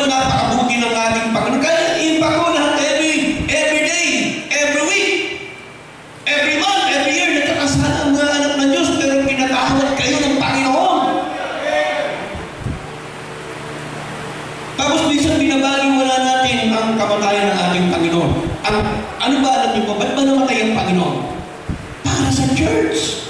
napakabuti ng ating Panginoon. Kaya impact ko lahat every day, every week, every month, every year, nagkakasala ang mga anak ng Diyos, pero pinatawad kayo ng Panginoon. Tapos minsan binabaliwala natin ang kamatayan ng ating Panginoon. Ano ba alam niyo po? Ba't ba namatay ang Panginoon? Para sa church.